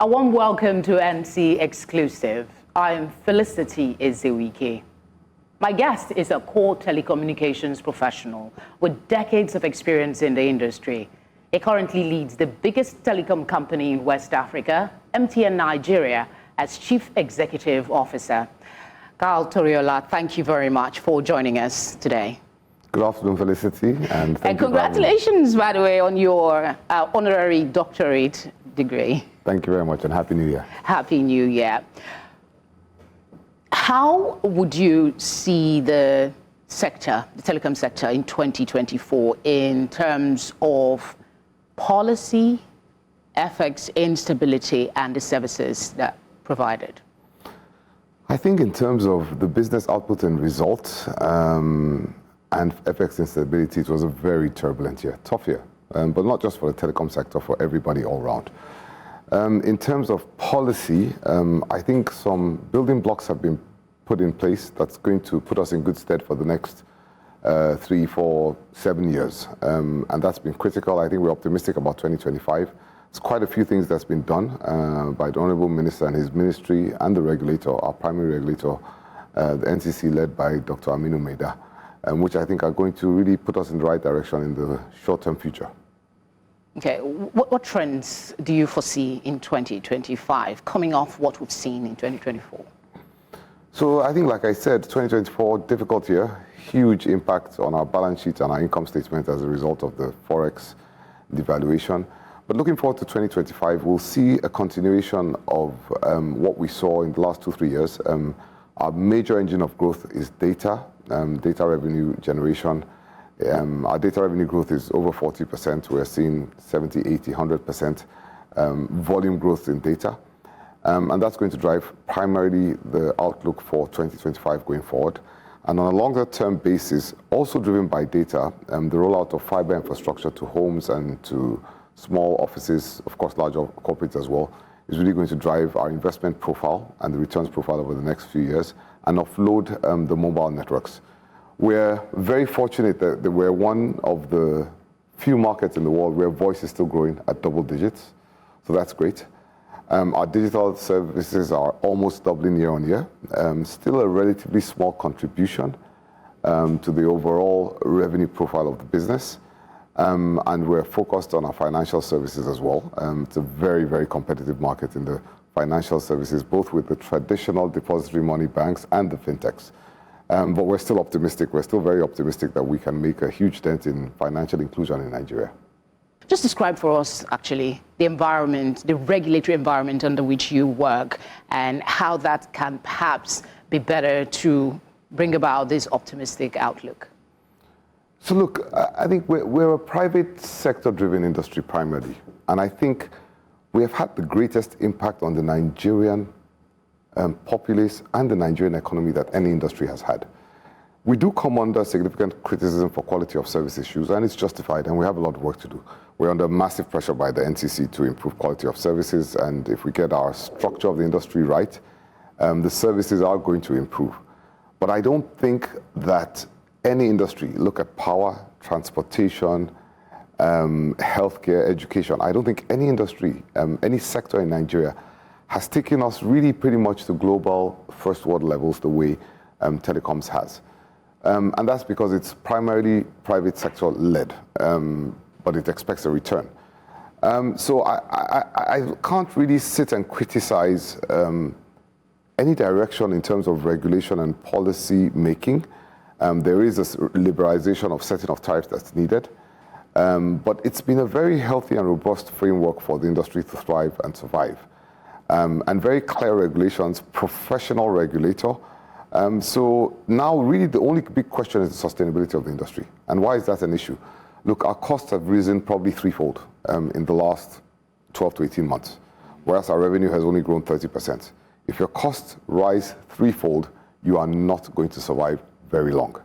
A warm welcome to NC Exclusive. I'm Felicity Ezewike. My guest is a core telecommunications professional with decades of experience in the industry. He currently leads the biggest telecom company in West Africa, MTN Nigeria, as Chief Executive Officer. Karl Toriola, thank you very much for joining us today. Good afternoon, Felicity, and congratulations, by the way, on your honorary doctorate degree. Thank you very much, and Happy New Year. Happy New Year. How would you see the sector, the telecom sector, in 2024 in terms of policy, FX instability, and the services that provided? I think in terms of the business output and results and FX instability, it was a very turbulent year, tough year, but not just for the telecom sector, for everybody all around. In terms of policy, I think some building blocks have been put in place that's going to put us in good stead for the next 3, 4, 7 years. And that's been critical. I think we're optimistic about 2025. There's quite a few things that's been done by the Honorable Minister and his ministry and the regulator, our primary regulator, the NCC, led by Dr. Aminu Maida, which I think are going to really put us in the right direction in the short-term future. Okay, what trends do you foresee in 2025, coming off what we've seen in 2024? So I think, like I said, 2024, difficult year, huge impact on our balance sheet and our income statement as a result of the Forex devaluation. But looking forward to 2025, we'll see a continuation of what we saw in the last 2-3 years. Our major engine of growth is data revenue generation. Our data revenue growth is over 40%. We're seeing 70, 80, 100% volume growth in data. And that's going to drive primarily the outlook for 2025 going forward. And on a longer term basis, also driven by data, the rollout of fiber infrastructure to homes and to small offices, of course larger corporates as well, is really going to drive our investment profile and the returns profile over the next few years and offload the mobile networks. We're very fortunate that we're one of the few markets in the world where voice is still growing at double digits. So that's great. Our digital services are almost doubling year on year. Still a relatively small contribution to the overall revenue profile of the business. And we're focused on our financial services as well. It's a very, very competitive market in the financial services, both with the traditional depository money banks and the fintechs. But we're still optimistic. We're still very optimistic that we can make a huge dent in financial inclusion in Nigeria. Just describe for us, actually, the environment, the regulatory environment under which you work, and how that can perhaps be better to bring about this optimistic outlook. So look, I think we're a private sector-driven industry primarily. And I think we have had the greatest impact on the Nigerian populace and the Nigerian economy that any industry has had. We do come under significant criticism for quality of service issues, and it's justified, and we have a lot of work to do. We're under massive pressure by the NCC to improve quality of services, and if we get our structure of the industry right, the services are going to improve. But I don't think that any industry, look at power, transportation, healthcare, education, I don't think any industry, any sector in Nigeria has taken us really pretty much to global first world levels the way telecoms has. And that's because it's primarily private sector led, but it expects a return. So I can't really sit and criticize any direction in terms of regulation and policy making. There is a liberalization of setting of tariffs that's needed. But it's been a very healthy and robust framework for the industry to thrive and survive. And very clear regulations, professional regulator. So now really the only big question is the sustainability of the industry. And why is that an issue? Look, our costs have risen probably threefold in the last 12 to 18 months, whereas our revenue has only grown 30%. If your costs rise threefold, you are not going to survive very long.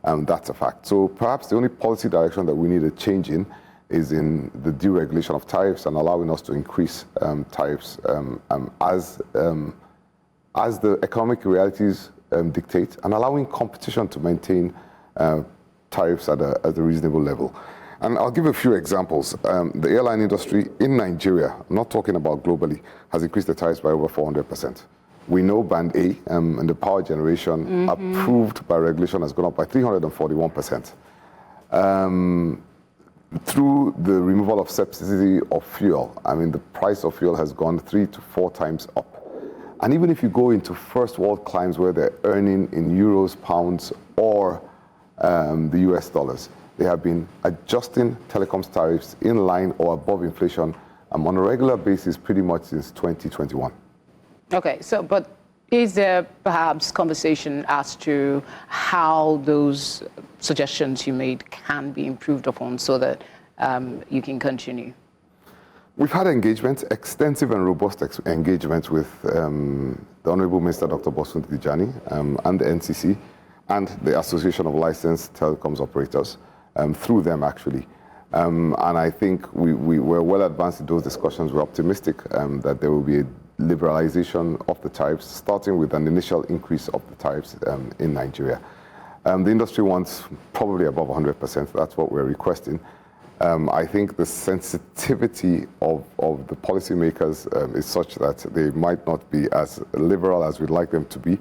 That's a fact. So perhaps the only policy direction that we need a change in is in the deregulation of tariffs and allowing us to increase tariffs as the economic realities dictate, and allowing competition to maintain tariffs at a reasonable level. And I'll give a few examples. The airline industry in Nigeria, I'm not talking about globally, has increased the tariffs by over 400%. We know Band A and the power generation approved by regulation has gone up by 341%. Through the removal of subsidy of fuel, I mean, the price of fuel has gone 3 to 4 times up. And even if you go into first world climes where they're earning in euros, pounds, or the US dollars, they have been adjusting telecoms tariffs in line or above inflation on a regular basis pretty much since 2021. Okay, so, but is there perhaps conversation as to how those suggestions you made can be improved upon so that you can continue? We've had engagement, extensive and robust engagement with the Honorable Minister Dr. Bosun Tijani and the NCC and the Association of Licensed Telecoms Operators, through them actually. And I think we were well advanced in those discussions. We're optimistic that there will be a liberalization of the tariffs, starting with an initial increase of the tariffs in Nigeria. The industry wants probably above 100%. That's what we're requesting. I think the sensitivity of the policymakers is such that they might not be as liberal as we'd like them to be,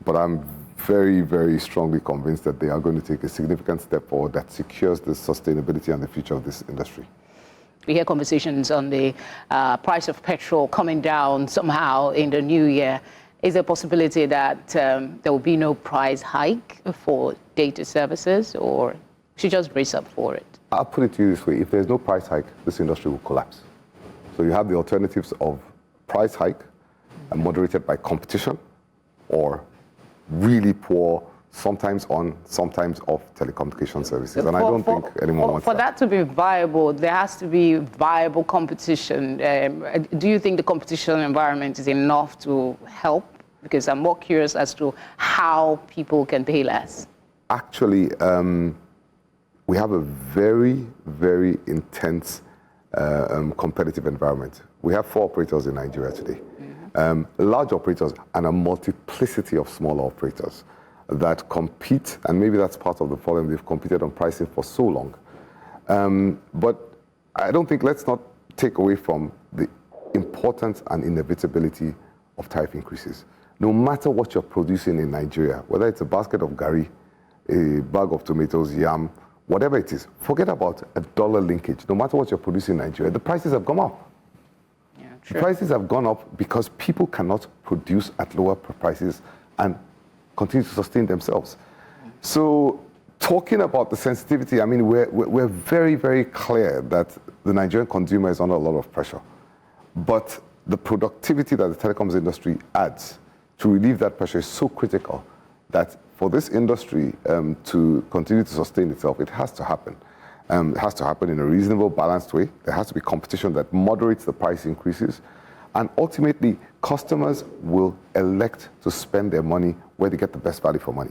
but I'm very, very strongly convinced that they are going to take a significant step forward that secures the sustainability and the future of this industry. We hear conversations on the price of petrol coming down somehow in the new year. Is there a possibility that there will be no price hike for data services, or should just brace up for it? I'll put it to you this way. If there's no price hike, this industry will collapse. So you have the alternatives of price hike moderated by competition, or really poor, sometimes on, sometimes off telecommunication services. And I don't think anyone wants that. For that to be viable, there has to be viable competition. Do you think the competition environment is enough to help? Because I'm more curious as to how people can pay less. Actually, we have a very, very intense competitive environment. We have 4 operators in Nigeria today. Large operators and a multiplicity of smaller operators that compete, and maybe that's part of the problem. They've competed on pricing for so long. But I don't think, let's not take away from the importance and inevitability of tariff increases. No matter what you're producing in Nigeria, whether it's a basket of gari, a bag of tomatoes, yam, whatever it is, forget about a dollar linkage. No matter what you're producing in Nigeria, the prices have gone up. Yeah, the prices have gone up because people cannot produce at lower prices and continue to sustain themselves. So talking about the sensitivity, I mean, we're very, very clear that the Nigerian consumer is under a lot of pressure. But the productivity that the telecoms industry adds to relieve that pressure is so critical that for this industry to continue to sustain itself, it has to happen. It has to happen in a reasonable, balanced way. There has to be competition that moderates the price increases. And ultimately, customers will elect to spend their money where they get the best value for money.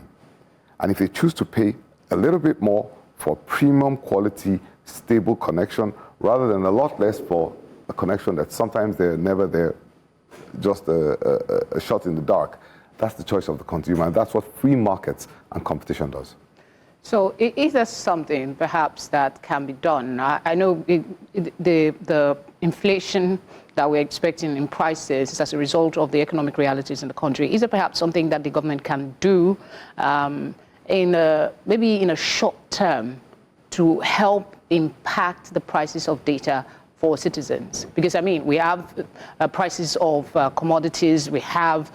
And if they choose to pay a little bit more for premium quality, stable connection, rather than a lot less for a connection that sometimes they're never there, just a shot in the dark, that's the choice of the consumer. And that's what free markets and competition does. So is there something perhaps that can be done? I know the inflation that we're expecting in prices is as a result of the economic realities in the country. Is there perhaps something that the government can do maybe in a short term to help impact the prices of data for citizens? Because, I mean, we have prices of commodities, we have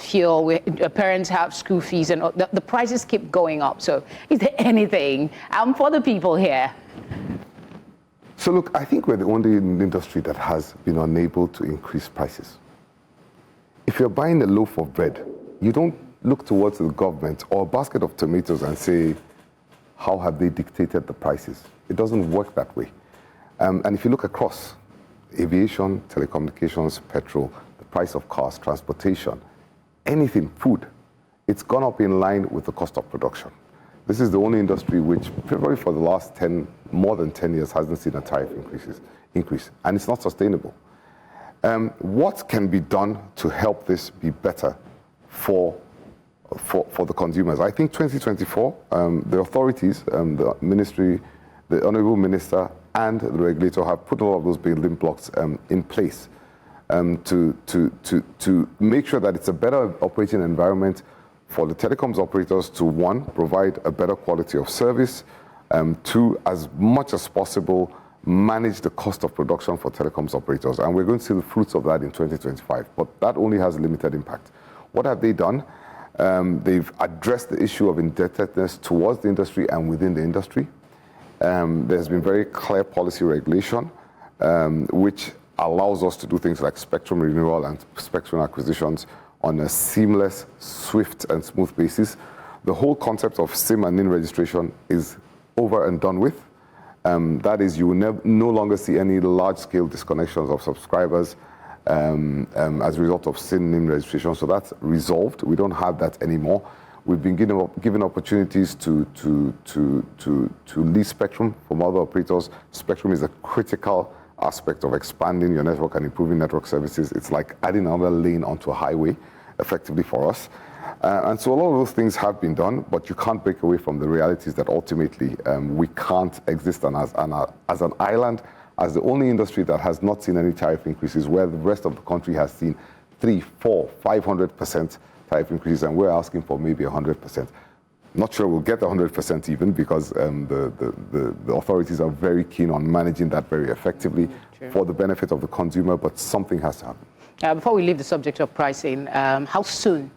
fuel, parents have school fees, and the prices keep going up. So is there anything for the people here? So look, I think we're the only industry that has been unable to increase prices. If you're buying a loaf of bread, you don't look towards the government or a basket of tomatoes and say, how have they dictated the prices? It doesn't work that way. And if you look across aviation, telecommunications, petrol, the price of cars, transportation, anything, food, it's gone up in line with the cost of production. This is the only industry which, probably for the last more than 10 years, hasn't seen a tariff increase, and it's not sustainable. What can be done to help this be better for the consumers? I think 2024, the authorities, the Ministry the Honourable Minister and the regulator have put all of those building blocks in place to make sure that it's a better operating environment for the telecoms operators to, one, provide a better quality of service, two, as much as possible, manage the cost of production for telecoms operators. And we're going to see the fruits of that in 2025, but that only has limited impact. What have they done? They've addressed the issue of indebtedness towards the industry and within the industry. There's been very clear policy regulation, which allows us to do things like spectrum renewal and spectrum acquisitions on a seamless, swift, and smooth basis. The whole concept of SIM and NIN registration is over and done with. That is, you will no longer see any large-scale disconnections of subscribers as a result of SIM NIN registration. So that's resolved. We don't have that anymore. We've been given opportunities to lease spectrum from other operators. Spectrum is a critical aspect of expanding your network and improving network services. It's like adding another lane onto a highway, effectively for us. And so a lot of those things have been done, but you can't break away from the realities that ultimately we can't exist as an island, as the only industry that has not seen any tariff increases, where the rest of the country has seen 300%, 400%, 500% tariff increases, and we're asking for maybe 100%. Not sure we'll get 100% even, because the authorities are very keen on managing that very effectively for the benefit of the consumer, but something has to happen. Before we leave the subject of pricing, how soon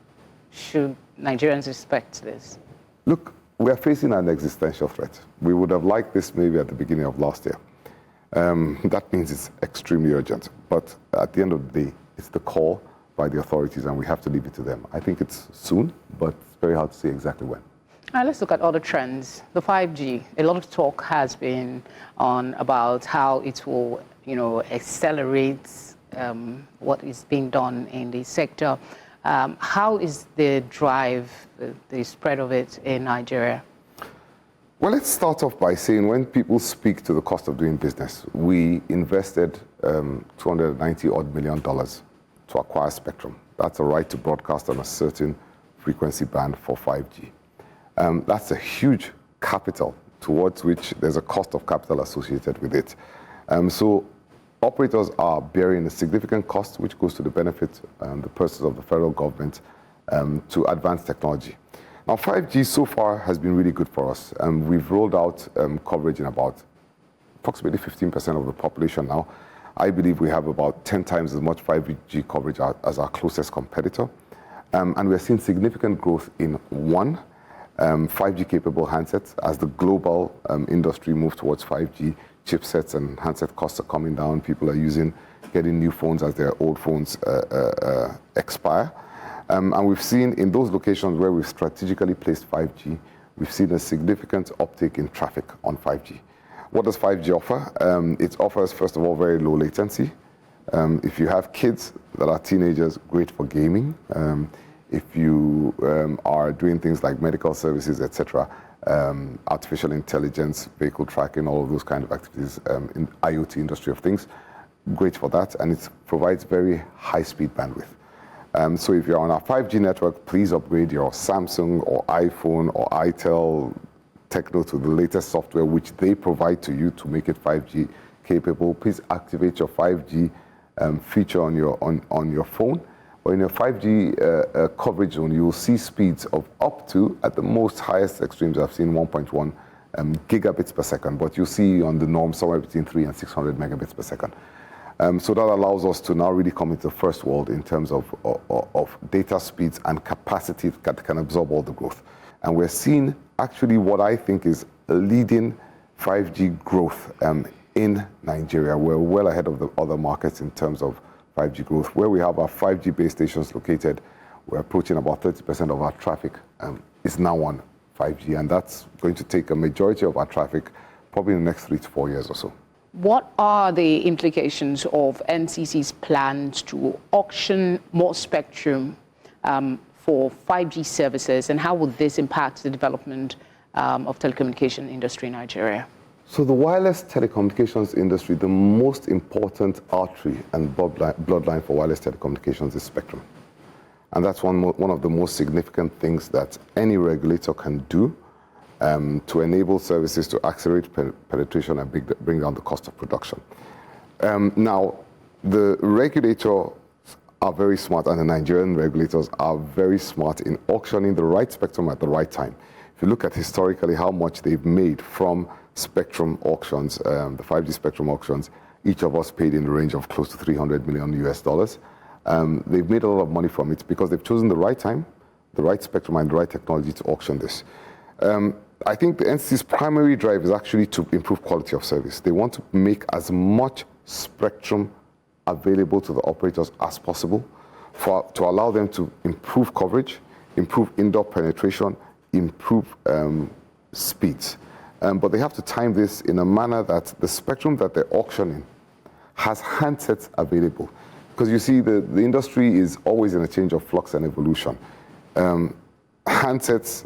should Nigerians expect this? Look, we are facing an existential threat. We would have liked this maybe at the beginning of last year. That means it's extremely urgent. But at the end of the day, it's the call by the authorities, and we have to leave it to them. I think it's soon, but it's very hard to say exactly when. Let's look at other trends. The 5G, a lot of talk has been on about how it will, accelerate what is being done in the sector. How is the drive, the spread of it in Nigeria? Well, let's start off by saying when people speak to the cost of doing business, we invested $290 million to acquire spectrum. That's a right to broadcast on a certain frequency band for 5G. That's a huge capital towards which there's a cost of capital associated with it. So operators are bearing a significant cost, which goes to the benefit and the purses of the federal government to advance technology. Now, 5G so far has been really good for us. We've rolled out coverage in about approximately 15% of the population now. I believe we have about 10 times as much 5G coverage as our closest competitor. And we're seeing significant growth in 5G-capable handsets. As the global industry moves towards 5G, chipsets and handset costs are coming down. People are getting new phones as their old phones expire. And we've seen in those locations where we've strategically placed 5G, we've seen a significant uptick in traffic on 5G. What does 5G offer? It offers, first of all, very low latency. If you have kids that are teenagers, great for gaming. If you are doing things like medical services, etc., artificial intelligence, vehicle tracking, all of those kind of activities in IoT industry of things, great for that, and it provides very high-speed bandwidth. So if you're on our 5G network, please upgrade your Samsung or iPhone or Itel Techno to the latest software which they provide to you to make it 5G capable. Please activate your 5G feature on your phone. Or in your 5G coverage zone, you'll see speeds of up to, at the most highest extremes, I've seen 1.1 gigabits per second, but you'll see on the norm somewhere between 300 and 600 megabits per second. So that allows us to now really come into the first world in terms of data speeds and capacity that can absorb all the growth. And we're seeing actually what I think is a leading 5G growth in Nigeria. We're well ahead of the other markets in terms of 5G growth. Where we have our 5G base stations located, we're approaching about 30% of our traffic is now on 5G, and that's going to take a majority of our traffic probably in the next 3 to 4 years or so. What are the implications of NCC's plans to auction more spectrum for 5G services, and how will this impact the development of telecommunication industry in Nigeria? So the wireless telecommunications industry, the most important artery and bloodline for wireless telecommunications is spectrum. And that's one of the most significant things that any regulator can do to enable services to accelerate penetration and bring down the cost of production. Now, the regulators are very smart, and the Nigerian regulators are very smart in auctioning the right spectrum at the right time. If you look at historically how much they've made from spectrum auctions, the 5G spectrum auctions, each of us paid in the range of close to $300 million US. They've made a lot of money from it because they've chosen the right time, the right spectrum, and the right technology to auction this. I think the NCC's primary drive is actually to improve quality of service. They want to make as much spectrum available to the operators as possible to allow them to improve coverage, improve indoor penetration, improve speeds. But they have to time this in a manner that the spectrum that they're auctioning has handsets available. Because you see, the industry is always in a change of flux and evolution. Handsets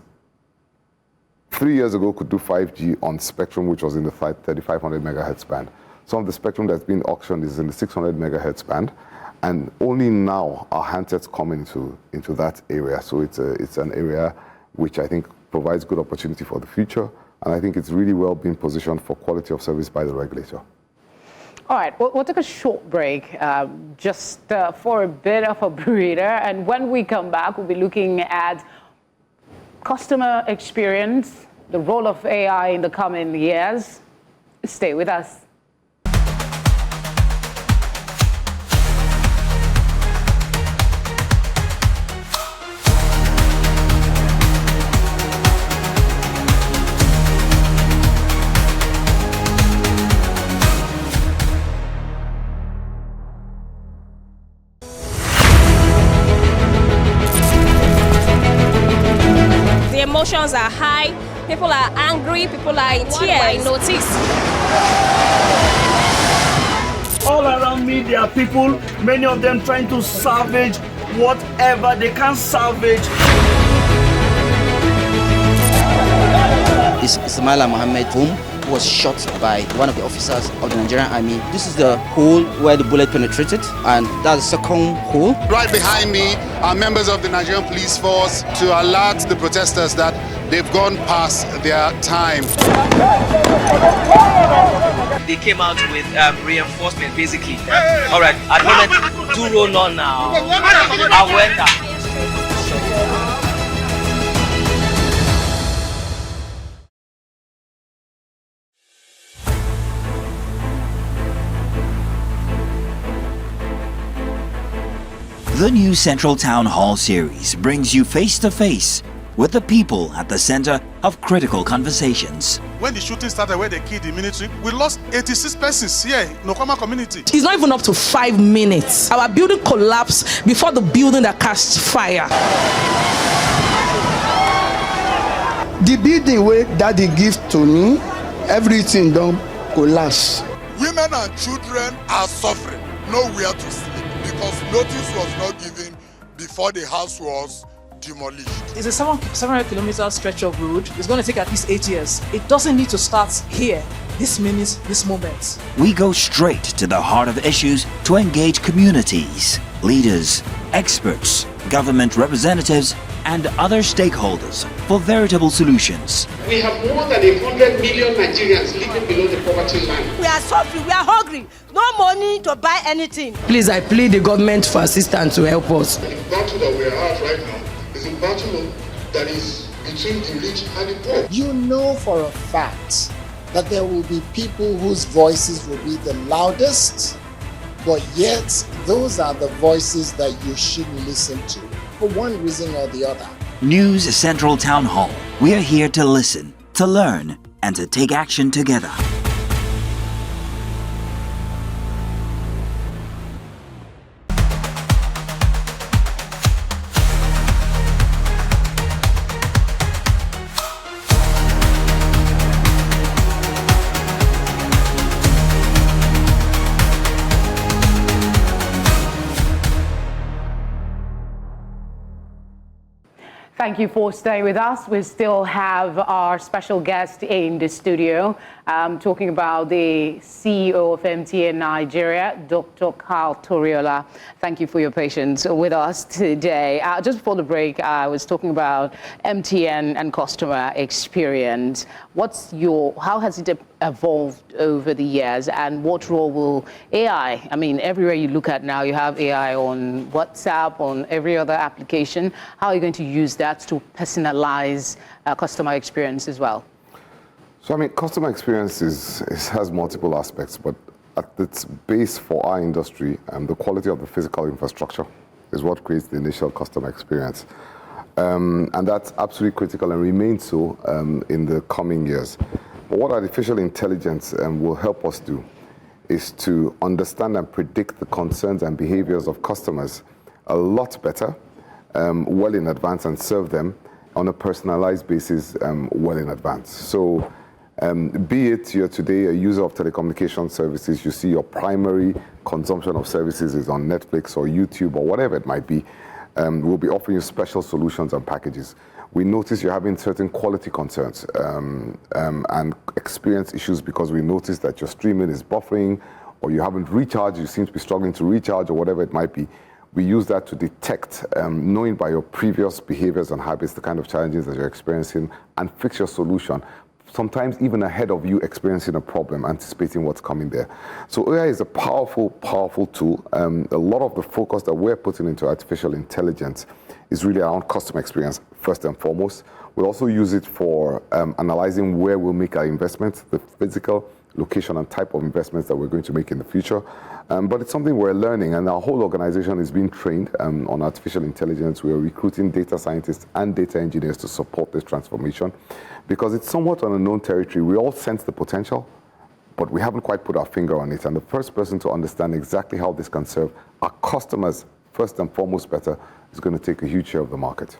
3 years ago could do 5G on spectrum which was in the 3500 megahertz band. Some of the spectrum that's been auctioned is in the 600 megahertz band, and only now are handsets coming into that area. So it's an area which I think provides good opportunity for the future, and I think it's really well being positioned for quality of service by the regulator. All right, we'll take a short break just for a bit of a breather, and when we come back, we'll be looking at customer experience, the role of AI in the coming years. Stay with us. Emotions are high, people are angry, people are in tears. What do I notice? All around me there are people, many of them trying to salvage whatever they can salvage. It's Ismaila Mohammed, who was shot by one of the officers of the Nigerian army. This is the hole where the bullet penetrated, and that's the second hole. Right behind me are members of the Nigerian police force to alert the protesters that they've gone past their time. They came out with reinforcement, basically. All right, at the moment, do roll on now. Awenda. The new Central Town Hall series brings you face to face with the people at the center of critical conversations. When the shooting started, where they killed the military, we lost 86 persons here in Nokoma community. It's not even up to 5 minutes. Our building collapsed before the building that cast fire. The building where daddy give to me, everything don't collapse. Women and children are suffering, nowhere to sleep, because notice was not given before the house was demolished. It's a 700 kilometer stretch of road. It's going to take at least 8 years. It doesn't need to start here, this minute, this moment. We go straight to the heart of issues to engage communities, leaders, experts, government representatives, and other stakeholders for veritable solutions. We have more than 100 million Nigerians living below the poverty line. We are suffering, we are hungry, no money to buy anything. Please, I plead the government for assistance to help us. The battle that we are at right now is a battle that is between the rich and the poor. You know for a fact that there will be people whose voices will be the loudest, but yet those are the voices that you should listen to, for one reason or the other. News Central Town Hall. We are here to listen, to learn, and to take action together. Thank you for staying with us. We still have our special guest in the studio talking about the CEO of MTN Nigeria, Dr. Karl Toriola. Thank you for your patience with us today. Just before the break, I was talking about MTN and customer experience. How has it evolved over the years, and what role will AI, I mean, everywhere you look at now, you have AI on WhatsApp, on every other application. How are you going to use that to personalize customer experience as well? So, I mean, customer experience has multiple aspects, but at its base for our industry, the quality of the physical infrastructure is what creates the initial customer experience. And that's absolutely critical and remains so in the coming years. But what artificial intelligence will help us do is to understand and predict the concerns and behaviors of customers a lot better, well in advance, and serve them on a personalized basis well in advance. So be it you're today a user of telecommunication services, you see your primary consumption of services is on Netflix or YouTube or whatever it might be, we'll be offering you special solutions and packages. We notice you're having certain quality concerns and experience issues because we notice that your streaming is buffering, or you haven't recharged, you seem to be struggling to recharge, or whatever it might be. We use that to detect, knowing by your previous behaviors and habits, the kind of challenges that you're experiencing, and fix your solution, sometimes even ahead of you experiencing a problem, anticipating what's coming there. So AI is a powerful, powerful tool. A lot of the focus that we're putting into artificial intelligence is really around customer experience, first and foremost. We also use it for analyzing where we'll make our investments, the physical location and type of investments that we're going to make in the future. But it's something we're learning, and our whole organization is being trained on artificial intelligence. We are recruiting data scientists and data engineers to support this transformation because it's somewhat an unknown territory. We all sense the potential, but we haven't quite put our finger on it. And the first person to understand exactly how this can serve our customers, first and foremost, better, is going to take a huge share of the market.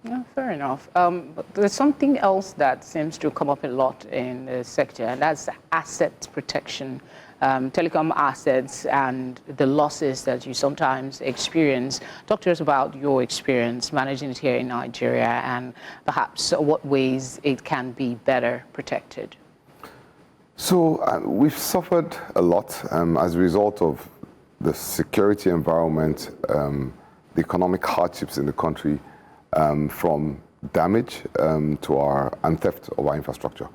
Yeah, fair enough. But there's something else that seems to come up a lot in the sector, and that's asset protection. Telecom assets and the losses that you sometimes experience. Talk to us about your experience managing it here in Nigeria, and perhaps what ways it can be better protected. So we've suffered a lot as a result of the security environment, the economic hardships in the country, from damage and theft of our infrastructure.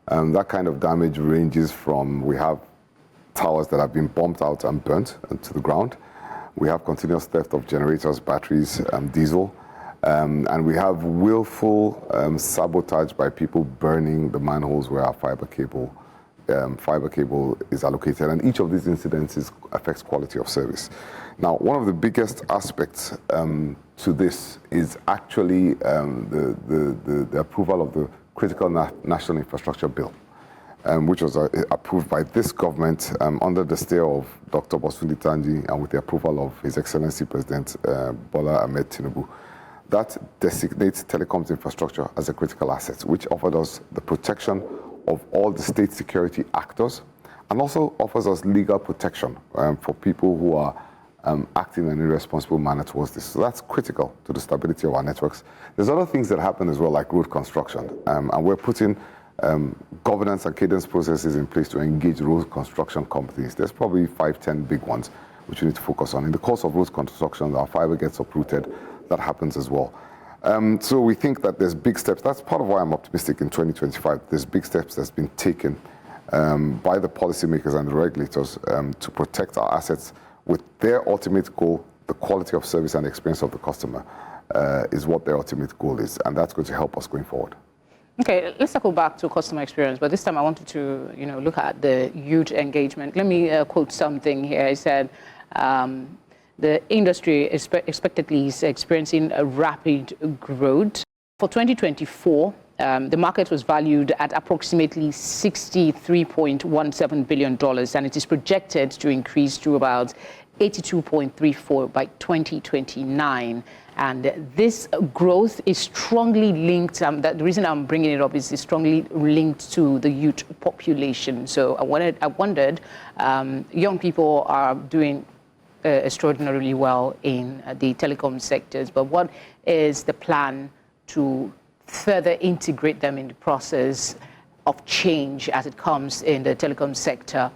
That kind of damage ranges from, we have towers that have been bombed out and burnt to the ground. We have continuous theft of generators, batteries, diesel. And we have willful sabotage by people burning the manholes where our fiber cable is allocated. And each of these incidents affects quality of service. Now, one of the biggest aspects to this is actually the approval of the Critical National Infrastructure Bill, which was approved by this government under the stay of Dr. Bosunli Tanji and with the approval of His Excellency President Bola Ahmed Tinubu. That designates telecoms infrastructure as a critical asset, which offered us the protection of all the state security actors and also offers us legal protection for people who are acting in an irresponsible manner towards this. So that's critical to the stability of our networks. There's other things that happen as well, like road construction, and we're putting governance and cadence processes in place to engage road construction companies. There's probably 5-10 big ones which we need to focus on. In the course of road construction, our fiber gets uprooted. That happens as well. So we think that there's big steps. That's part of why I'm optimistic in 2025. There's big steps that's been taken by the policymakers and the regulators to protect our assets with their ultimate goal. The quality of service and experience of the customer is what their ultimate goal is, and that's going to help us going forward. Okay, let's circle back to customer experience, but this time I wanted to, look at the youth engagement. Let me quote something here. I said, the industry expectedly is experiencing a rapid growth. For 2024, the market was valued at approximately $63.17 billion, and it is projected to increase to about 82.34 by 2029. And this growth is strongly linked, the reason I'm bringing it up is it's strongly linked to the youth population. So I wondered, young people are doing extraordinarily well in the telecom sectors, but what is the plan to further integrate them in the process of change as it comes in the telecom sector,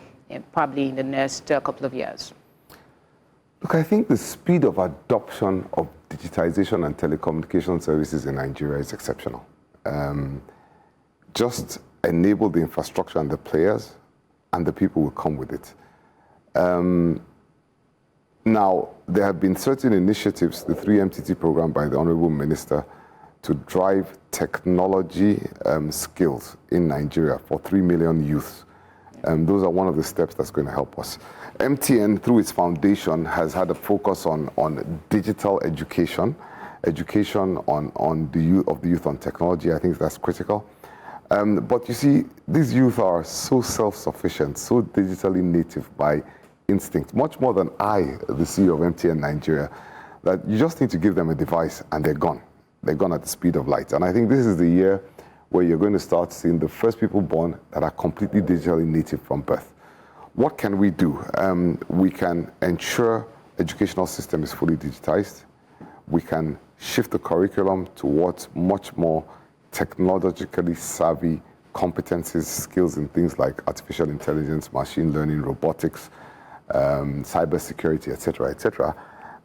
probably in the next couple of years? Look, I think the speed of adoption of digitization and telecommunication services in Nigeria is exceptional. Just enable the infrastructure and the players, and the people will come with it. Now, there have been certain initiatives, the 3MTT program by the Honorable Minister, to drive technology skills in Nigeria for 3 million youths. Those are one of the steps that's going to help us. MTN, through its foundation, has had a focus on digital education on the youth on technology. I think that's critical. But you see, these youth are so self-sufficient, so digitally native by instinct, much more than I, the CEO of MTN Nigeria, that you just need to give them a device and they're gone. They're gone at the speed of light. And I think this is the year where you're going to start seeing the first people born that are completely digitally native from birth. What can we do? We can ensure educational system is fully digitized. We can shift the curriculum towards much more technologically savvy competencies, skills in things like artificial intelligence, machine learning, robotics, cybersecurity, etc., etc.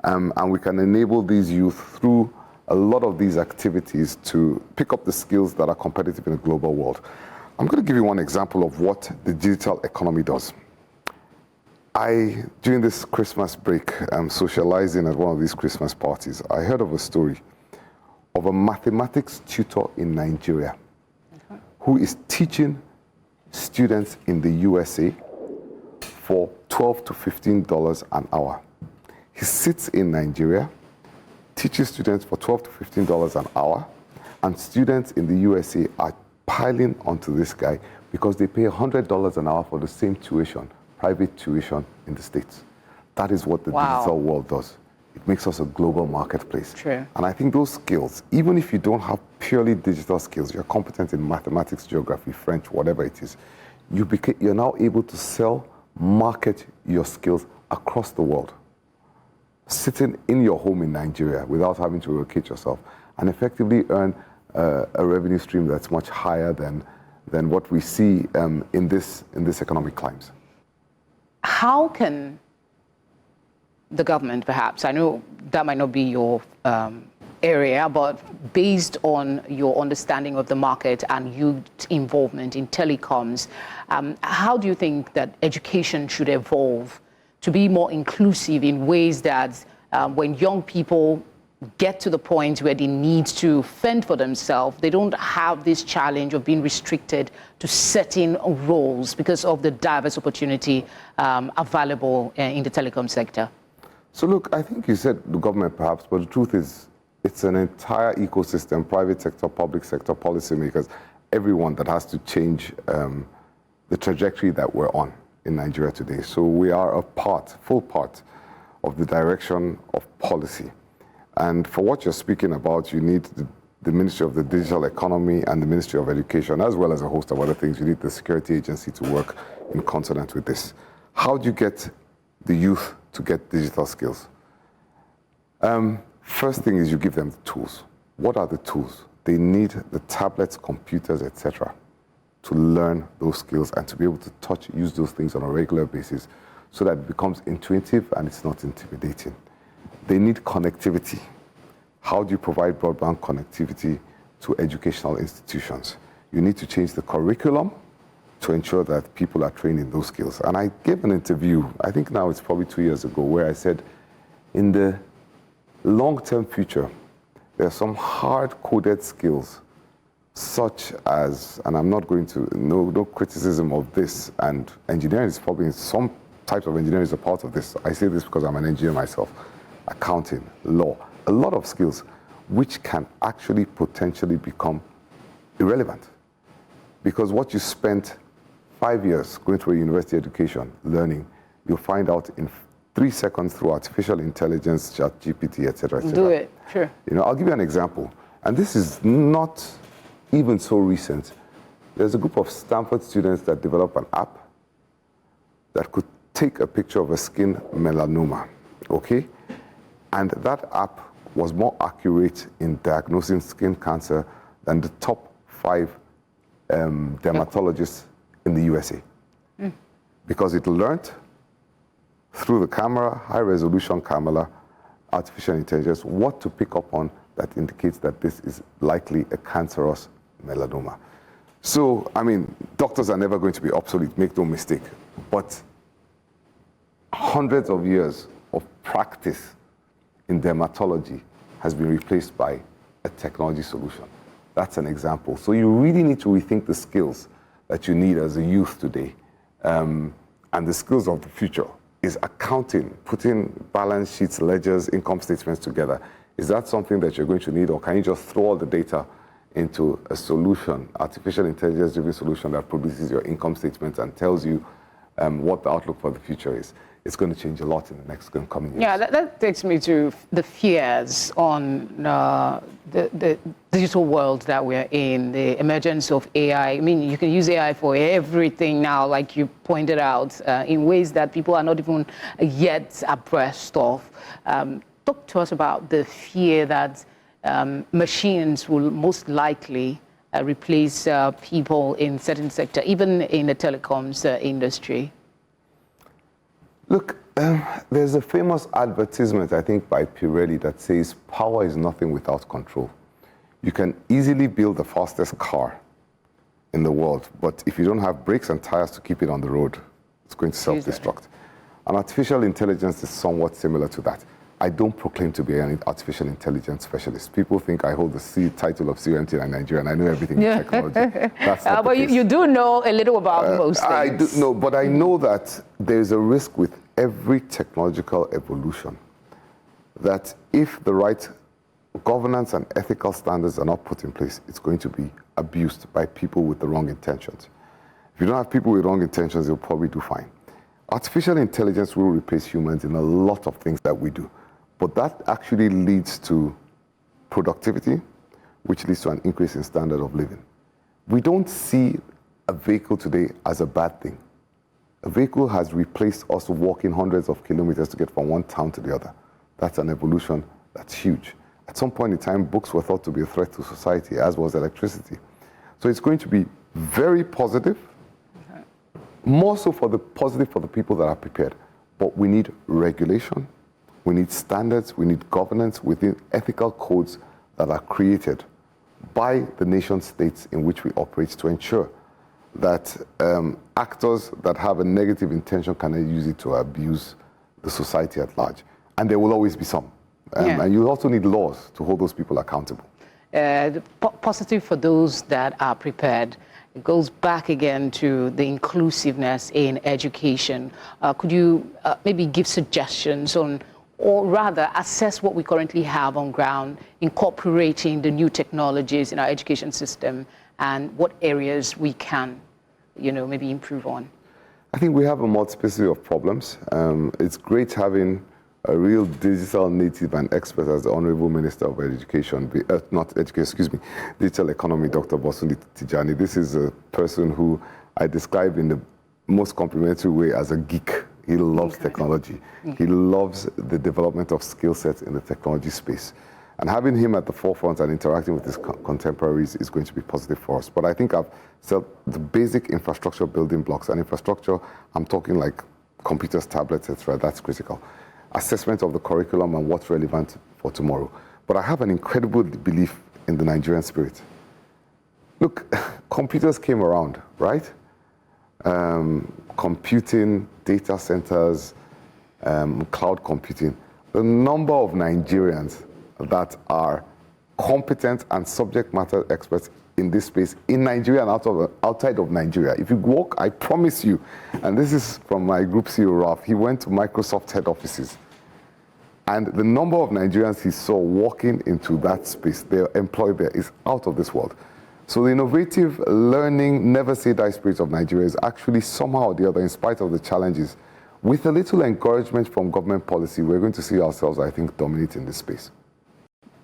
And we can enable these youth through a lot of these activities to pick up the skills that are competitive in a global world. I'm going to give you one example of what the digital economy does. During this Christmas break, socializing at one of these Christmas parties, I heard of a story of a mathematics tutor in Nigeria who is teaching students in the USA for $12 to $15 an hour. He sits in Nigeria, teaches students for $12 to $15 an hour, and students in the USA are piling onto this guy because they pay $100 an hour for the same tuition, private tuition in the States. That is what the digital world does. It makes us a global marketplace. True. And I think those skills, even if you don't have purely digital skills, you're competent in mathematics, geography, French, whatever it is, you're now able to sell, market your skills across the world, sitting in your home in Nigeria without having to relocate yourself, and effectively earn a revenue stream that's much higher than what we see in this economic climate. How can the government, perhaps, I know that might not be your area, but based on your understanding of the market and youth involvement in telecoms, how do you think that education should evolve to be more inclusive in ways that when young people get to the point where they need to fend for themselves, they don't have this challenge of being restricted to certain roles because of the diverse opportunity available in the telecom sector? So look, I think you said the government perhaps, but the truth is it's an entire ecosystem, private sector, public sector, policymakers, everyone that has to change the trajectory that we're on in Nigeria today. So we are full part of the direction of policy. And for what you're speaking about, you need the Ministry of the Digital Economy and the Ministry of Education, as well as a host of other things. You need the security agency to work in consonance with this. How do you get the youth to get digital skills? First thing is you give them the tools. What are the tools? They need the tablets, computers, etc., to learn those skills and to be able to use those things on a regular basis so that it becomes intuitive and it's not intimidating. They need connectivity. How do you provide broadband connectivity to educational institutions? You need to change the curriculum to ensure that people are trained in those skills. And I gave an interview, I think now it's probably 2 years ago, where I said, in the long-term future, there are some hard-coded skills, such as, and I'm not going to, no criticism of this, and engineering is probably, some types of engineering is a part of this. I say this because I'm an engineer myself. Accounting, law, a lot of skills which can actually potentially become irrelevant. Because what you spent 5 years going through a university education, learning, you'll find out in 3 seconds through artificial intelligence, ChatGPT, etc., etc. Do it, sure. You know, I'll give you an example. And this is not even so recent. There's a group of Stanford students that developed an app that could take a picture of a skin melanoma, okay? And that app was more accurate in diagnosing skin cancer than the top 5 dermatologists in the USA. Because it learned through the camera, high-resolution camera, artificial intelligence, what to pick up on that indicates that this is likely a cancerous melanoma. So, I mean, doctors are never going to be obsolete, make no mistake. But hundreds of years of practice in dermatology has been replaced by a technology solution. That's an example. So you really need to rethink the skills that you need as a youth today. And the skills of the future is accounting, putting balance sheets, ledgers, income statements together. Is that something that you're going to need, or can you just throw all the data into a solution, artificial intelligence-driven solution that produces your income statements and tells you what the outlook for the future is? It's going to change a lot in the next coming years. Yeah, that takes me to the fears on the digital world that we're in, the emergence of AI. I mean, you can use AI for everything now, like you pointed out, in ways that people are not even yet abreast of. Talk to us about the fear that machines will most likely replace people in certain sector, even in the telecoms industry. Look, there's a famous advertisement, I think, by Pirelli that says, power is nothing without control. You can easily build the fastest car in the world, but if you don't have brakes and tires to keep it on the road, it's going to self-destruct. And artificial intelligence is somewhat similar to that. I don't proclaim to be an artificial intelligence specialist. People think I hold the title of CEO MTN Nigeria and I know everything in technology. That's not but you do know a little about most things. I do know, but I know that there's a risk with every technological evolution that if the right governance and ethical standards are not put in place, it's going to be abused by people with the wrong intentions. If you don't have people with wrong intentions, you'll probably do fine. Artificial intelligence will replace humans in a lot of things that we do. But that actually leads to productivity, which leads to an increase in standard of living. We don't see a vehicle today as a bad thing. A vehicle has replaced us walking hundreds of kilometers to get from one town to the other. That's an evolution that's huge. At some point in time, books were thought to be a threat to society, as was electricity. So it's going to be very positive, more so for the positive for the people that are prepared. But we need regulation, we need standards, we need governance within ethical codes that are created by the nation states in which we operate to ensure that actors that have a negative intention cannot use it to abuse the society at large. And there will always be some. And you also need laws to hold those people accountable. Positive for those that are prepared. It goes back again to the inclusiveness in education. Could you maybe give suggestions on, or rather assess what we currently have on ground, incorporating the new technologies in our education system, and what areas we can, maybe improve on? I think we have a multiplicity of problems. It's great having a real digital native and expert as the Honorable Minister of Education, Digital Economy, Dr. Bosunli Tijani. This is a person who I describe in the most complimentary way as a geek. He loves technology. He loves the development of skill sets in the technology space. And having him at the forefront and interacting with his contemporaries is going to be positive for us. But I think I've said the basic infrastructure building blocks, and infrastructure, I'm talking like computers, tablets, etc. That's critical. Assessment of the curriculum and what's relevant for tomorrow. But I have an incredible belief in the Nigerian spirit. Look, computers came around, right? Computing, data centers, cloud computing. The number of Nigerians that are competent and subject matter experts in this space in Nigeria and outside of Nigeria. If you walk, I promise you, and this is from my group CEO, Ralph, he went to Microsoft head offices. And the number of Nigerians he saw walking into that space, they're employed there, is out of this world. So the innovative, learning, never say die spirit of Nigeria is actually somehow or the other, in spite of the challenges, with a little encouragement from government policy, we're going to see ourselves, I think, dominating this space.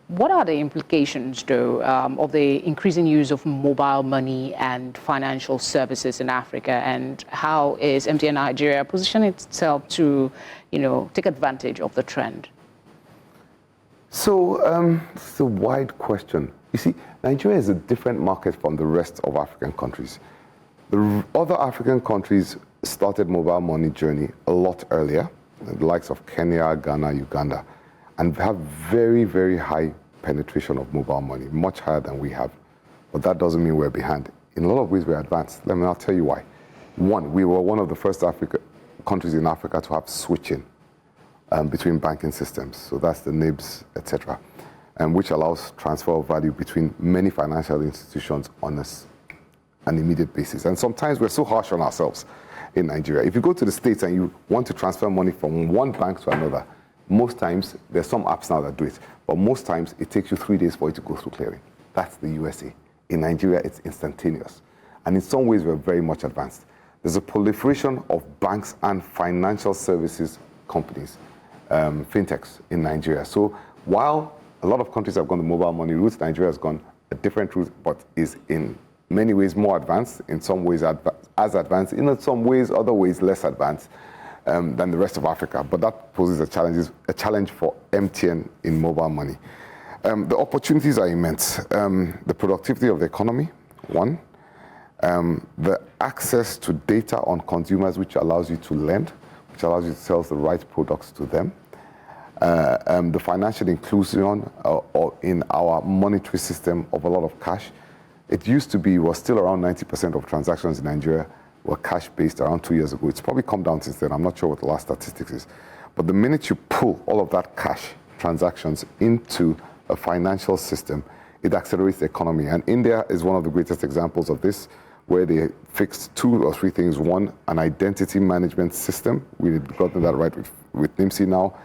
What are the implications, though, of the increasing use of mobile money and financial services in Africa, and how is MTN Nigeria positioning itself to, take advantage of the trend? So it's a wide question. You see, Nigeria is a different market from the rest of African countries. The other African countries started mobile money journey a lot earlier, the likes of Kenya, Ghana, Uganda, and have very, very high penetration of mobile money, much higher than we have. But that doesn't mean we're behind. In a lot of ways, we're advanced. I'll tell you why. One, we were one of the first countries in Africa to have switching between banking systems. So that's the NIBs, etc., which allows transfer of value between many financial institutions on an immediate basis. And sometimes we're so harsh on ourselves in Nigeria. If you go to the States and you want to transfer money from one bank to another, most times, there's some apps now that do it, but most times it takes you 3 days for it to go through clearing. That's the USA. In Nigeria, it's instantaneous. And in some ways, we're very much advanced. There's a proliferation of banks and financial services companies, fintechs in Nigeria. So while a lot of countries have gone the mobile money route, Nigeria has gone a different route, but is in many ways more advanced, in some ways as advanced, in some ways, other ways less advanced than the rest of Africa. But that poses a challenge for MTN in mobile money. The opportunities are immense. The productivity of the economy, one. The access to data on consumers, which allows you to lend, which allows you to sell the right products to them. The financial inclusion in our monetary system of a lot of cash. It used to be, was still around 90% of transactions in Nigeria were cash-based around 2 years ago. It's probably come down since then. I'm not sure what the last statistics is. But the minute you pull all of that cash transactions into a financial system, it accelerates the economy. And India is one of the greatest examples of this, where they fixed 2 or 3 things. One, an identity management system. We've gotten that right with NIMSI now.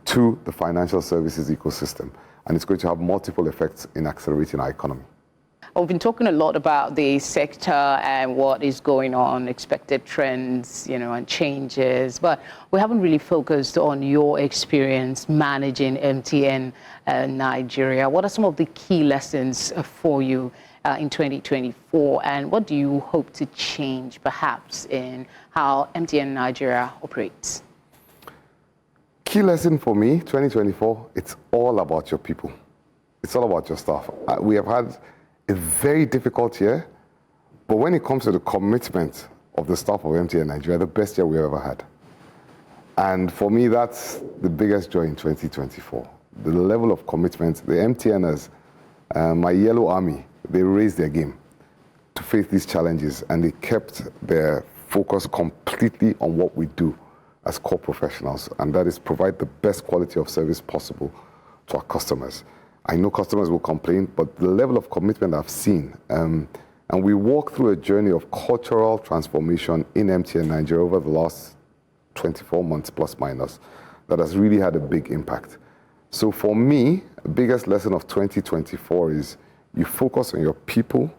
2, the financial services ecosystem. And it's going to have multiple effects in accelerating our economy. We've been talking a lot about the sector and what is going on, expected trends, and changes, but we haven't really focused on your experience managing MTN Nigeria. What are some of the key lessons for you in 2024, and what do you hope to change perhaps in how MTN Nigeria operates? Key lesson for me, 2024, it's all about your people. It's all about your staff. We have had a very difficult year, but when it comes to the commitment of the staff of MTN Nigeria, the best year we've ever had. And for me, that's the biggest joy in 2024. The level of commitment, the MTNers, my yellow army, they raised their game to face these challenges, and they kept their focus completely on what we do as core professionals, and that is provide the best quality of service possible to our customers. I know customers will complain, but the level of commitment I've seen, and we walk through a journey of cultural transformation in MTN Nigeria over the last 24 months plus minus that has really had a big impact. So for me, the biggest lesson of 2024 is you focus on your people,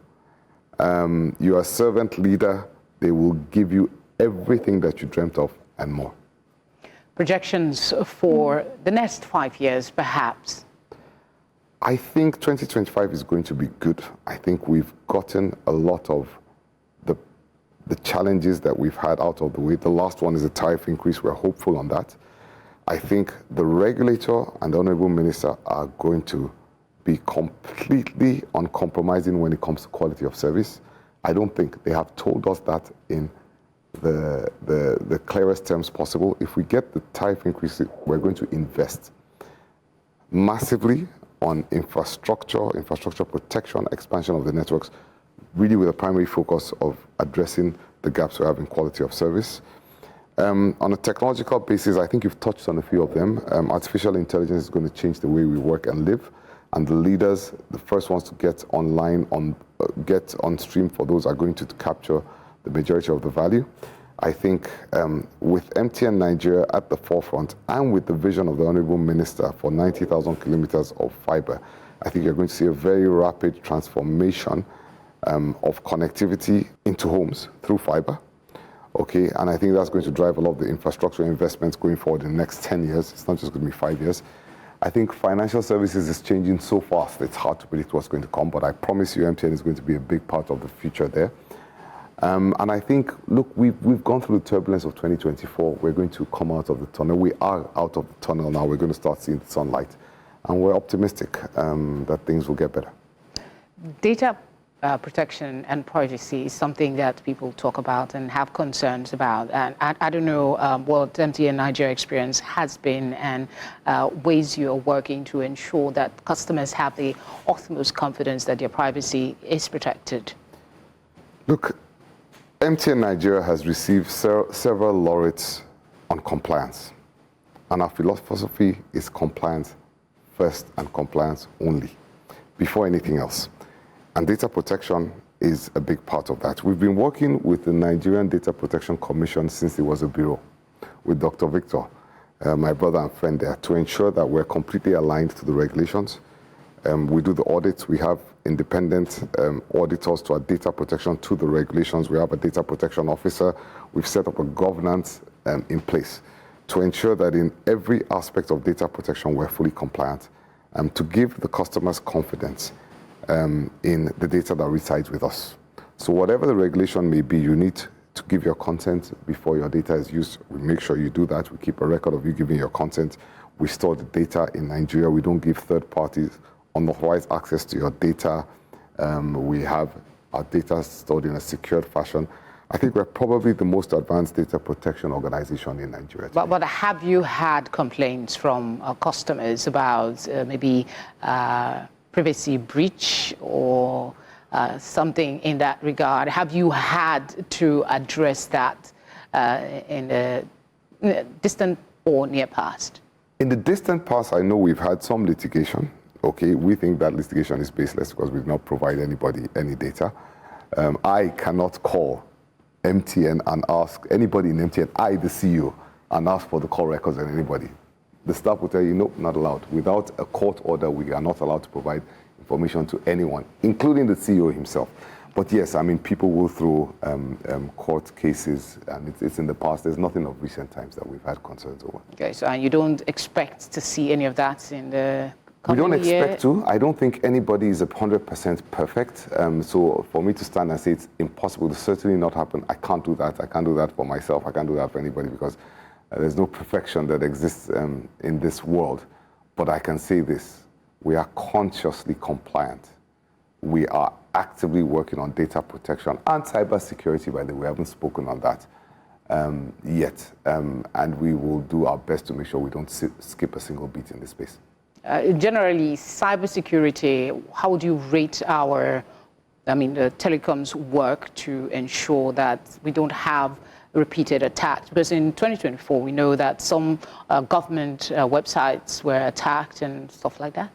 you're a servant leader, they will give you everything that you dreamt of and more. Projections for the next 5 years, perhaps? I think 2025 is going to be good. I think we've gotten a lot of the challenges that we've had out of the way. The last one is a tariff increase. We're hopeful on that. I think the regulator and the Honorable Minister are going to be completely uncompromising when it comes to quality of service. I don't think they have told us that in the clearest terms possible. If we get the tariff increase, we're going to invest massively on infrastructure protection, expansion of the networks, really with a primary focus of addressing the gaps we have in quality of service. On a technological basis, I think you've touched on a few of them. Artificial intelligence is going to change the way we work and live, and the leaders, the first ones to get online, get on stream for those are going to capture the majority of the value. I think with MTN Nigeria at the forefront and with the vision of the Honorable Minister for 90,000 kilometers of fiber, I think you're going to see a very rapid transformation of connectivity into homes through fiber. Okay, and I think that's going to drive a lot of the infrastructure investments going forward in the next 10 years. It's not just going to be 5 years. I think financial services is changing so fast, it's hard to predict what's going to come, but I promise you MTN is going to be a big part of the future there. And I think, look, we've gone through the turbulence of 2024. We're going to come out of the tunnel. We are out of the tunnel now. We're going to start seeing the sunlight. and we're optimistic that things will get better. Data protection and privacy is something that people talk about and have concerns about. And I don't know what MTN Nigeria experience has been and ways you are working to ensure that customers have the utmost confidence that their privacy is protected. Look, MTN Nigeria has received several laureates on compliance. And our philosophy is compliance first and compliance only, before anything else. And data protection is a big part of that. We've been working with the Nigerian Data Protection Commission since it was a bureau, with Dr. Victor, my brother and friend there, to ensure that we're completely aligned to the regulations. We do the audits. We have independent auditors to our data protection to the regulations. We have a data protection officer. We've set up a governance in place to ensure that in every aspect of data protection, we're fully compliant, to give the customers confidence in the data that resides with us. So whatever the regulation may be, you need to give your consent before your data is used. We make sure you do that. We keep a record of you giving your consent. We store the data in Nigeria. We don't give third parties unauthorized access to your data. We have our data stored in a secured fashion. I think we're probably the most advanced data protection organization in Nigeria. But have you had complaints from customers about maybe privacy breach or something in that regard? Have you had to address that in the distant or near past? In the distant past, I know we've had some litigation. Okay, we think that litigation is baseless because we've not provided anybody any data. I cannot call MTN and ask anybody in MTN, I, the CEO, and ask for the call records of anybody. The staff will tell you, no, not allowed. Without a court order, we are not allowed to provide information to anyone, including the CEO himself. But yes, I mean, people will throw court cases, and it's in the past. There's nothing of recent times that we've had concerns over. Okay, so you don't expect to see any of that in the coming We don't year? expect to. I don't think anybody is 100% perfect. So for me to stand and say it's impossible to certainly not happen, I can't do that. I can't do that for myself. I can't do that for anybody because there's no perfection that exists in this world. But I can say this, we are consciously compliant. We are actively working on data protection and cybersecurity, by the way. We haven't spoken on that yet. And we will do our best to make sure we don't skip a single beat in this space. Generally, cybersecurity, how would you rate the Telecom's work to ensure that we don't have repeated attacks? Because in 2024, we know that some government websites were attacked and stuff like that.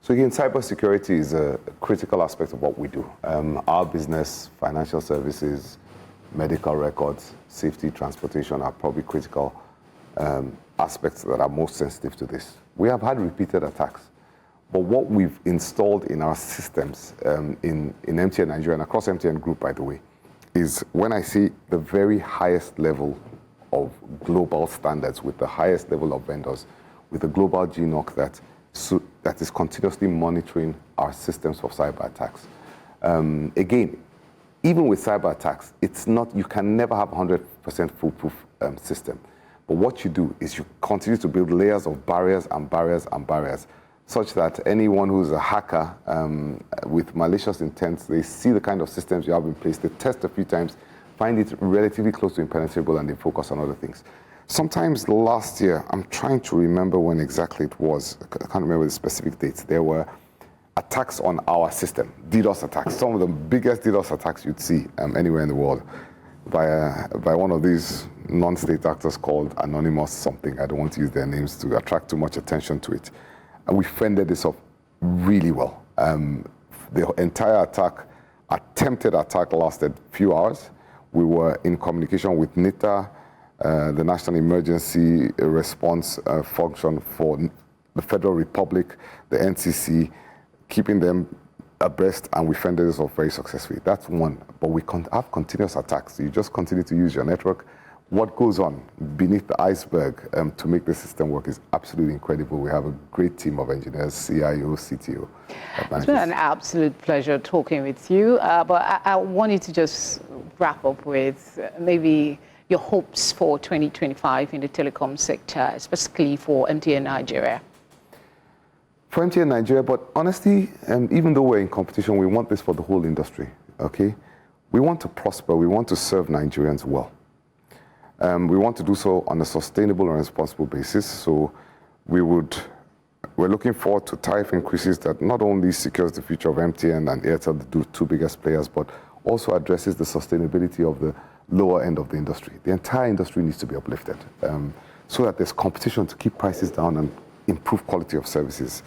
So again, cybersecurity is a critical aspect of what we do. Our business, financial services, medical records, safety, transportation are probably critical aspects that are most sensitive to this. We have had repeated attacks, but what we've installed in our systems in MTN Nigeria and across MTN Group, by the way, is when I see the very highest level of global standards with the highest level of vendors, with a global GNOC that is continuously monitoring our systems for cyber attacks. Again, even with cyber attacks, it's not, you can never have 100% foolproof system. But what you do is you continue to build layers of barriers and barriers and barriers, such that anyone who's a hacker with malicious intent, they see the kind of systems you have in place, they test a few times, find it relatively close to impenetrable, and they focus on other things. Sometimes last year, I'm trying to remember when exactly it was, I can't remember the specific dates, there were attacks on our system, DDoS attacks, some of the biggest DDoS attacks you'd see anywhere in the world by one of these non-state actors called Anonymous something. I don't want to use their names to attract too much attention to it. And we fended this off really well. The entire attempted attack lasted a few hours. We were in communication with NITA, the National Emergency Response Function for the Federal Republic, the NCC, keeping them abreast, and we fended this off very successfully. That's one, but we have continuous attacks. You just continue to use your network. What goes on beneath the iceberg to make the system work is absolutely incredible. We have a great team of engineers, CIO, CTO. It's been an absolute pleasure talking with you, but I wanted to just wrap up with maybe your hopes for 2025 in the telecom sector, especially for MTN Nigeria. For MTN Nigeria, but honestly, even though we're in competition, we want this for the whole industry, okay? We want to prosper, we want to serve Nigerians well. We want to do so on a sustainable and responsible basis, so we're looking forward to tariff increases that not only secures the future of MTN and Airtel, the two biggest players, but also addresses the sustainability of the lower end of the industry. The entire industry needs to be uplifted so that there's competition to keep prices down and improve quality of services.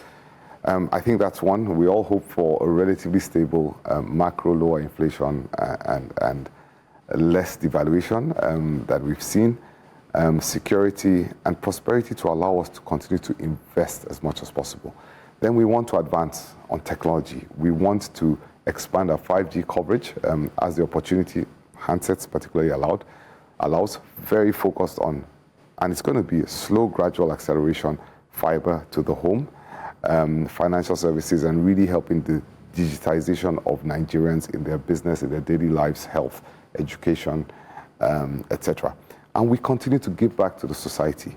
I think that's one. We all hope for a relatively stable macro, lower inflation and less devaluation that we've seen, security and prosperity to allow us to continue to invest as much as possible. Then we want to advance on technology. We want to expand our 5G coverage as the opportunity, handsets particularly allows, very focused on, and it's going to be a slow, gradual acceleration, fiber to the home, financial services, and really helping the digitization of Nigerians in their business, in their daily lives, health, education, etc. And we continue to give back to the society.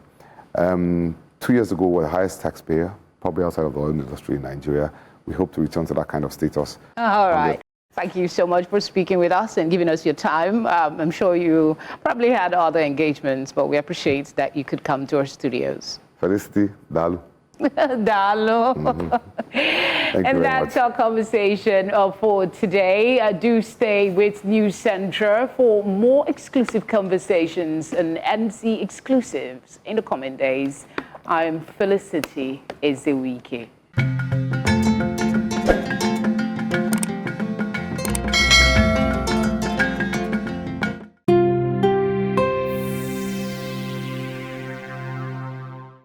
2 years ago, we were the highest taxpayer, probably outside of the oil industry in Nigeria. We hope to return to that kind of status. All right. Thank you so much for speaking with us and giving us your time. I'm sure you probably had other engagements, but we appreciate that you could come to our studios. Felicity, Dalu. Dalo. And that's our conversation for today. Do stay with News Central for more exclusive conversations and NC exclusives in the coming days. I'm Felicity Ezewike.